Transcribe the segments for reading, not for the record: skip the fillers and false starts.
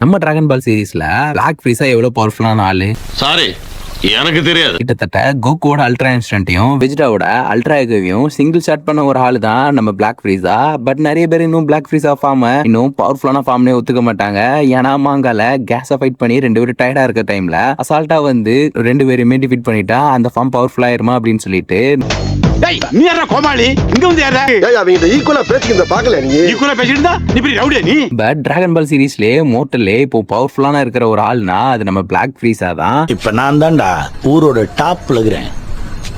நம்ம டிராகன் பால் சீரிஸ்ல பிளாக் ஃப்ரீஸா எவ்வளவு பவர்ஃபுல்லான ஆளு? சாரி, எனக்கு தெரியாது. கிட்டத்தட்ட கோகுவோட அல்ட்ரா இன்ஸ்டன்ட்டையும் வெஜிடாவோட அல்ட்ரா எகவையும் சிங்கிள் ஷாட் பண்ண ஒரு ஆளு தான் நம்ம பிளாக் ஃப்ரீஸா. பட் நிறைய பேர் இன்னும் பிளாக் ஃப்ரீஸா ஃபார்ம் இன்னும் பவர்ஃபுல்லான ஃபார்ம்னே ஒத்துக்க மாட்டாங்க. ஏன்னா மாங்கால கேஸை ஃபைட் பண்ணி 2 பேரும் டயர்டா இருக்க டைம்ல அசால்ட்டா வந்து 2 பேருமே டிஃபீட் பண்ணிட்டா அந்த ஃபார்ம் பவர்ஃபுல் ஆயிருமா அப்படின்னு சொல்லிட்டு நீ யாரா கோமாளி இங்க வந்து யாரா அவங்க ஈக்குவலா பேசிக்கிறத பாக்கல நீ ஈக்குவலா பேசிட்டு நீ இப்படி ரவுடியா நீ. பட் டிராகன் பால் சீரிஸ்லயே மோட்டல்லே இப்போ பவர்ஃபுல்லான இருக்கிற ஒரு ஆள்னா அது நம்ம பிளாக் ஃப்ரீஸா தான். இப்ப நான் தான்டா ஊரோட டாப்ல இருக்கிறேன்,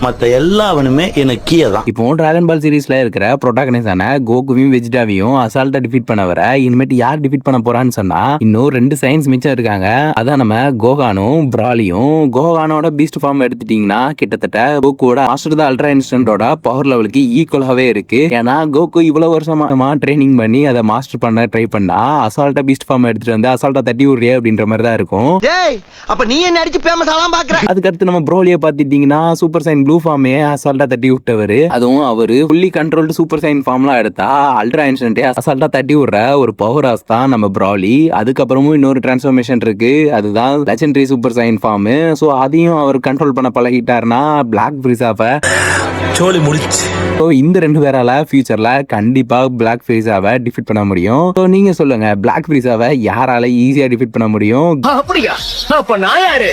மத்த எல்லாவனுமே எனக்கு கீழே தான். இப்போ டிராகன் பால் சீரிஸ்ல இருக்கிற ப்ரோட்டாகனிஸ்டான கோகுவையும் வெஜிடாவையும் அசால்ட்டா டிஃபீட் பண்ண வர இனிமேட்டு யார் டிஃபீட் பண்ண போறான்னு சொன்னா இன்னும் 2 சயின்ஸ் மிச்சம் இருக்காங்க. அதான் நம்ம கோகானும் பிராலியும். கோகானோட பீஸ்ட் ஃபார்ம் எடுத்துட்டீங்கன்னா கிட்டத்தட்ட கோகுவோட மாஸ்டர் த அல்ட்ரா இன்ஸ்டன்டோட பவர் லெவலுக்கு ஈக்குவலாவே இருக்கு. ஏன்னா கோகு இவ்வளவு வருஷமா ட்ரைனிங் பண்ணி அதை மாஸ்டர் பண்ண ட்ரை பண்ணா அசால்ட்டா பீஸ்ட் ஃபார்ம் எடுத்துட்டு வந்து அசால்ட்டா தட்டி விடுறிய அப்படின்ற மாதிரி தான் இருக்கும். அப்ப நீ என்ன அடிச்சு பேமஸ் ஆலாம் பாக்குற. அதுக்கடுத்து நம்ம ப்ரோலிய பாத்துட்டீங்கன்னா சூப்பர் சைன் ப்ளூ ஃபார்மே அசால்ட்டா தட்டி விட்டவர். அதுவும் அவரு ஃபுல்லி கண்ட்ரோல்டு சூப்பர் சைன் ஃபார்ம்லாம் எடுத்தா அல்ட்ரா இன்ஸ்டன்ட்டே அசால்ட்டா தட்டி விடுற ஒரு பவர் ஆஸ் தான் நம்ம ப்ராலி. அதுக்கப்புறமும் இன்னொரு டிரான்ஸ்ஃபர்மேஷன் இருக்கு, அதுதான் legendary super Saiyan form. So அதையும் அவர் கண்ட்ரோல் பண்ண பழகிட்டாருன்னா பிளாக் ஃப்ரீஸாவை சோலி முடிச்சு. ஸோ இந்த 2 பேரால ஃபியூச்சர்ல கண்டிப்பா பிளாக் ஃப்ரீஸாவை டிஃபீட் பண்ண முடியும். ஸோ நீங்க சொல்லுங்க, பிளாக் ஃப்ரீஸாவை யாரால ஈஸியா டிஃபீட் பண்ண முடியும்? அப்படியா? அப்ப நான் யாரு?